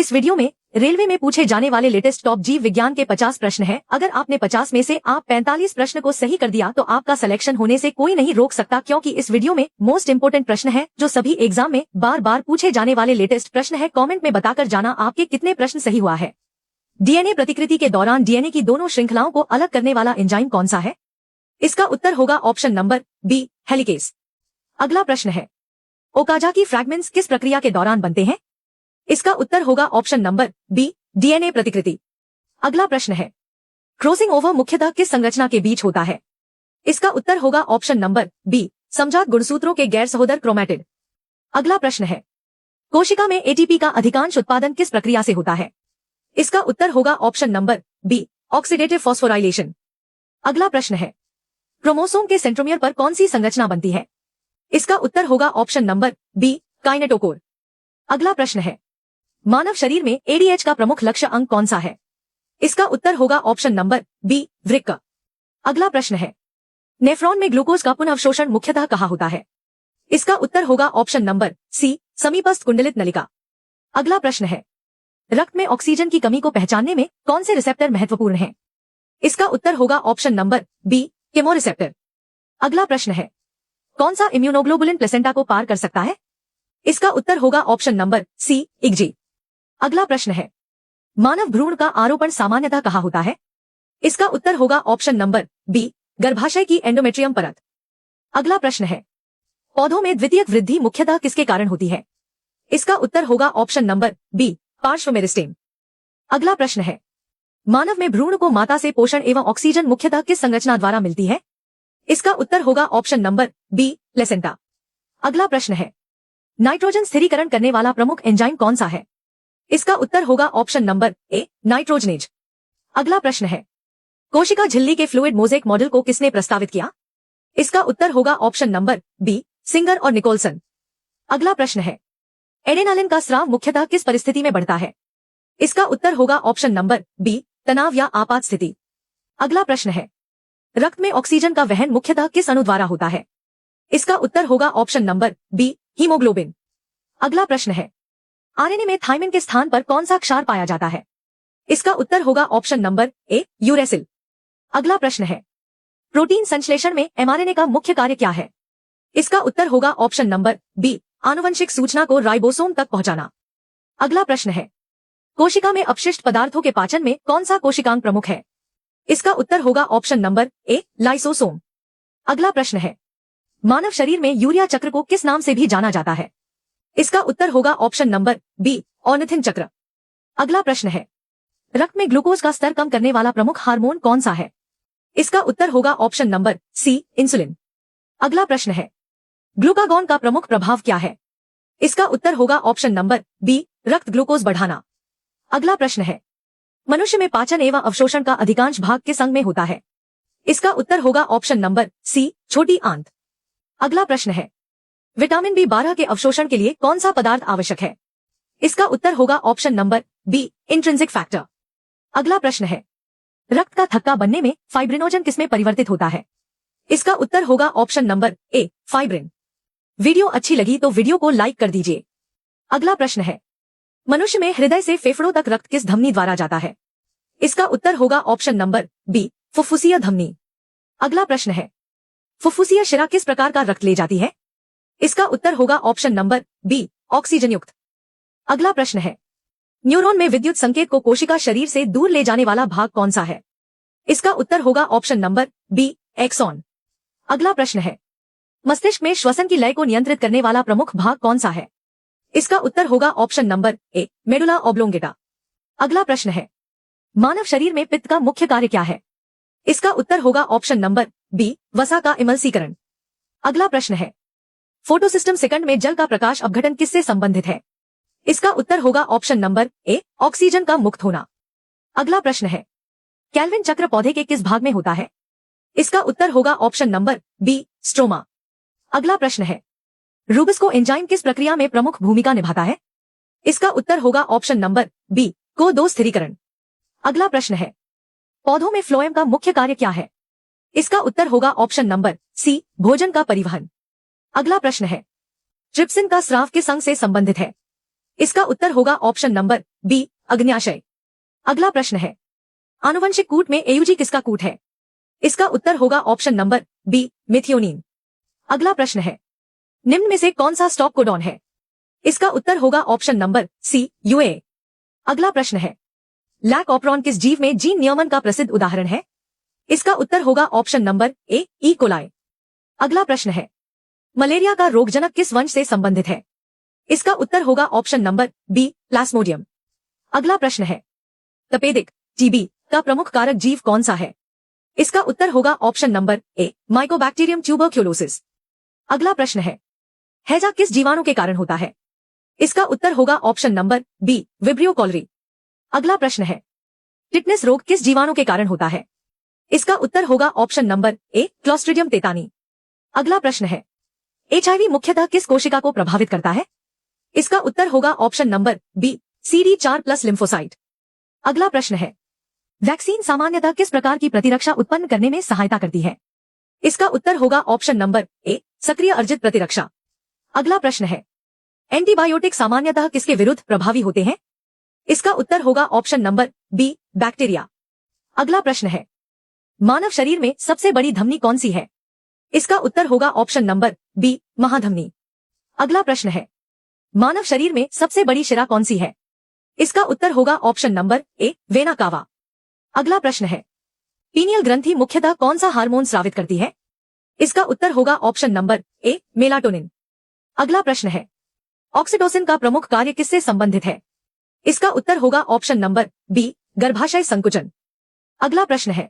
इस वीडियो में रेलवे में पूछे जाने वाले लेटेस्ट टॉप जीव विज्ञान के 50 प्रश्न हैं। अगर आपने 50 में से आप 45 प्रश्न को सही कर दिया तो आपका सिलेक्शन होने से कोई नहीं रोक सकता, क्योंकि इस वीडियो में मोस्ट इंपोर्टेंट प्रश्न है जो सभी एग्जाम में बार बार पूछे जाने वाले लेटेस्ट प्रश्न है। कमेंट में बताकर जाना आपके कितने प्रश्न सही हुआ है। डीएनए प्रतिकृति के दौरान डीएनए की दोनों श्रृंखलाओं को अलग करने वाला एंजाइम कौन सा है? इसका उत्तर होगा ऑप्शन नंबर बी, हेलिकेस। अगला प्रश्न है, ओकाजाकी फ्रैगमेंट्स किस प्रक्रिया के दौरान बनते हैं? इसका उत्तर होगा ऑप्शन नंबर बी, डीएनए प्रतिकृति। अगला प्रश्न है, क्रॉसिंग ओवर मुख्यतः किस संरचना के बीच होता है? इसका उत्तर होगा ऑप्शन नंबर बी, समजात गुणसूत्रों के गैर सहोदर क्रोमैटिड। अगला प्रश्न है, कोशिका में एटीपी का अधिकांश उत्पादन किस प्रक्रिया से होता है? इसका उत्तर होगा option number B, oxidative phosphorylation. अगला प्रश्न है, क्रोमोसोम के सेंट्रोमियर पर कौन सी संरचना बनती है? इसका उत्तर होगा ऑप्शन नंबर बी, काइनेटोकोर। अगला प्रश्न है, मानव शरीर में एडीएच का प्रमुख लक्ष्य अंग कौन सा है? इसका उत्तर होगा ऑप्शन नंबर बी, वृक्क। अगला प्रश्न है, नेफ्रॉन में ग्लूकोज का पुनर्अवशोषण मुख्यतः कहाँ होता है? इसका उत्तर होगा ऑप्शन नंबर सी, समीपस्थ कुंडलित नलिका। अगला प्रश्न है, रक्त में ऑक्सीजन की कमी को पहचानने में कौन से रिसेप्टर महत्वपूर्ण हैं? इसका उत्तर होगा ऑप्शन नंबर बी, केमोरिसेप्टर। अगला प्रश्न है, कौन सा इम्यूनोग्लोबुलिन प्लेसेंटा को पार कर सकता है? इसका उत्तर होगा ऑप्शन नंबर सी, इग्जी। अगला प्रश्न है, मानव भ्रूण का आरोपण सामान्यतः कहाँ होता है? इसका उत्तर होगा ऑप्शन नंबर बी, गर्भाशय की एंडोमेट्रियम परत। अगला प्रश्न है, पौधों में द्वितीयक वृद्धि मुख्यतः किसके कारण होती है? इसका उत्तर होगा ऑप्शन नंबर बी, पार्श्व मेरिस्टेम। अगला प्रश्न है, मानव में भ्रूण को माता से पोषण एवं ऑक्सीजन मुख्यतः किस संरचना द्वारा मिलती है? इसका उत्तर होगा ऑप्शन नंबर बी, प्लेसेंटा। अगला प्रश्न है, नाइट्रोजन स्थिरीकरण करने वाला प्रमुख एंजाइम कौन सा है? इसका उत्तर होगा ऑप्शन नंबर ए, नाइट्रोजनेज। अगला प्रश्न है, कोशिका झिल्ली के फ्लूइड मोज़ेक मॉडल को किसने प्रस्तावित किया? इसका उत्तर होगा ऑप्शन नंबर बी, सिंगर और निकोलसन। अगला प्रश्न है, एडेनालिन का स्राव मुख्यतः किस परिस्थिति में बढ़ता है? इसका उत्तर होगा ऑप्शन नंबर बी, तनाव या आपात स्थिति। अगला प्रश्न है, रक्त में ऑक्सीजन का वहन मुख्यतः किस अणु द्वारा होता है? इसका उत्तर होगा ऑप्शन नंबर बी, हीमोग्लोबिन। अगला प्रश्न है, आरएनए में थाइमिन के स्थान पर कौन सा क्षार पाया जाता है? इसका उत्तर होगा ऑप्शन नंबर ए, यूरेसिल। अगला प्रश्न है, प्रोटीन संश्लेषण में एमआरएनए का मुख्य कार्य क्या है? इसका उत्तर होगा ऑप्शन नंबर बी, आनुवंशिक सूचना को राइबोसोम तक पहुंचाना। अगला प्रश्न है, कोशिका में अपशिष्ट पदार्थों के पाचन में कौन सा कोशिकांग प्रमुख है? इसका उत्तर होगा ऑप्शन नंबर ए, लाइसोसोम। अगला प्रश्न है, मानव शरीर में यूरिया चक्र को किस नाम से भी जाना जाता है? इसका उत्तर होगा ऑप्शन नंबर बी, ऑर्निथिन चक्र। अगला प्रश्न है, रक्त में ग्लूकोज का स्तर कम करने वाला प्रमुख हार्मोन कौन सा है? इसका उत्तर होगा ऑप्शन नंबर सी, इंसुलिन। अगला प्रश्न है, ग्लूकागॉन का प्रमुख प्रभाव क्या है? इसका उत्तर होगा ऑप्शन नंबर बी, रक्त ग्लूकोज बढ़ाना। अगला प्रश्न है, मनुष्य में पाचन एवं अवशोषण का अधिकांश भाग किस अंग में होता है? इसका उत्तर होगा ऑप्शन नंबर सी, छोटी आंत। अगला प्रश्न है, विटामिन B12 के अवशोषण के लिए कौन सा पदार्थ आवश्यक है? इसका उत्तर होगा option number B, intrinsic factor. अगला प्रश्न है, रक्त का थक्का बनने में फाइब्रिनोजन किसमें परिवर्तित होता है? इसका उत्तर होगा option number A, fibrin. Video अच्छी लगी तो वीडियो को लाइक कर दीजिए। अगला प्रश्न है, मनुष्य में हृदय से फेफड़ों तक रक्त किस धमनी द्वारा जाता है? इसका उत्तर होगा ऑप्शन नंबर बी, फुफ्फुसीय धमनी। अगला प्रश्न है, फुफ्फुसीय शिरा किस प्रकार का रक्त ले जाती है? इसका उत्तर होगा ऑप्शन नंबर बी, ऑक्सीजन युक्त। अगला प्रश्न है, न्यूरॉन में विद्युत संकेत को कोशिका शरीर से दूर ले जाने वाला भाग कौन सा है? इसका उत्तर होगा ऑप्शन नंबर बी, एक्सॉन। अगला प्रश्न है, मस्तिष्क में श्वसन की लय को नियंत्रित करने वाला प्रमुख भाग कौन सा है? इसका उत्तर होगा option number A, medulla oblongata. अगला प्रश्न है, मानव शरीर में पित्त का मुख्य कार्य क्या है? इसका उत्तर होगा ऑप्शन नंबर बी, वसा का इमल्सीकरण। अगला प्रश्न है, फोटोसिस्टम सेकंड में जल का प्रकाश अपघटन किससे संबंधित है? इसका उत्तर होगा ऑप्शन नंबर ए, ऑक्सीजन का मुक्त होना। अगला प्रश्न है, केल्विन चक्र पौधे के किस भाग में होता है? इसका उत्तर होगा ऑप्शन नंबर बी, स्ट्रोमा। अगला प्रश्न है, रूबिस्को एंजाइम किस प्रक्रिया में प्रमुख भूमिका निभाता है? इसका उत्तर होगा ऑप्शन नंबर बी, को 2 स्थिरीकरण। अगला प्रश्न है, पौधों में फ्लोएम का मुख्य कार्य क्या है? इसका उत्तर होगा ऑप्शन नंबर सी, भोजन का परिवहन। अगला प्रश्न है, ट्रिप्सिन का स्राव किस अंग से संबंधित है? इसका उत्तर होगा ऑप्शन नंबर बी, अग्न्याशय। अगला प्रश्न है, आनुवंशिक कूट में एयूजी किसका कूट है? इसका उत्तर होगा ऑप्शन नंबर बी, मिथियोनिन। अगला प्रश्न है, निम्न में से कौन सा स्टॉप कोडॉन है? इसका उत्तर होगा ऑप्शन नंबर सी, यूए। अगला प्रश्न है, लैक ऑपरॉन किस जीव में जीन नियमन का प्रसिद्ध उदाहरण है? इसका उत्तर होगा option number A, E coli. अगला प्रश्न है, मलेरिया का रोगजनक किस वंश से संबंधित है? इसका उत्तर होगा ऑप्शन नंबर बी, प्लाज्मोडियम। अगला प्रश्न है, तपेदिक टीबी का प्रमुख कारक जीव कौन सा है? इसका उत्तर होगा option number A, Mycobacterium tuberculosis. अगला प्रश्न है, हैजा किस जीवाणु के कारण होता है? इसका उत्तर होगा option number B, Vibrio cholerae. अगला प्रश्न है, टिटनेस रोग किस जीवाणु के कारण होता है? इसका उत्तर होगा ऑप्शन नंबर ए, क्लोस्ट्रिडियम तेतानी। अगला प्रश्न है, एचआईवी मुख्यतः किस कोशिका को प्रभावित करता है? इसका उत्तर होगा option number B, CD4+ lymphocyte. अगला प्रश्न है, वैक्सीन सामान्यतः किस प्रकार की प्रतिरक्षा उत्पन्न करने में सहायता करती है? इसका उत्तर होगा ऑप्शन नंबर ए, सक्रिय अर्जित प्रतिरक्षा। अगला प्रश्न है, एंटीबायोटिक सामान्यतः किसके विरुद्ध प्रभावी होते हैं? इसका उत्तर होगा ऑप्शन नंबर बी, बैक्टीरिया। अगला प्रश्न है, मानव शरीर में सबसे बड़ी धमनी कौन सी है? इसका उत्तर होगा ऑप्शन नंबर बी, महाधमनी। अगला प्रश्न है, मानव शरीर में सबसे बड़ी शिरा कौन सी है? इसका उत्तर होगा option number A, vena cava. अगला प्रश्न है, पीनियल ग्रंथि मुख्यतः कौन सा हार्मोन स्रावित करती है? इसका उत्तर होगा ऑप्शन नंबर ए, मेलाटोनिन। अगला प्रश्न है, ऑक्सीटोसिन का प्रमुख कार्य किससे संबंधित है? इसका उत्तर होगा ऑप्शन नंबर बी, गर्भाशय संकुचन। अगला प्रश्न है,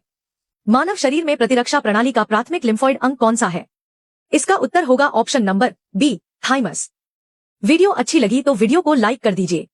मानव शरीर में प्रतिरक्षा प्रणाली का प्राथमिक लिम्फोइड अंग कौन सा है? इसका उत्तर होगा option number B, thymus. Video अच्छी लगी तो वीडियो को लाइक कर दीजिए।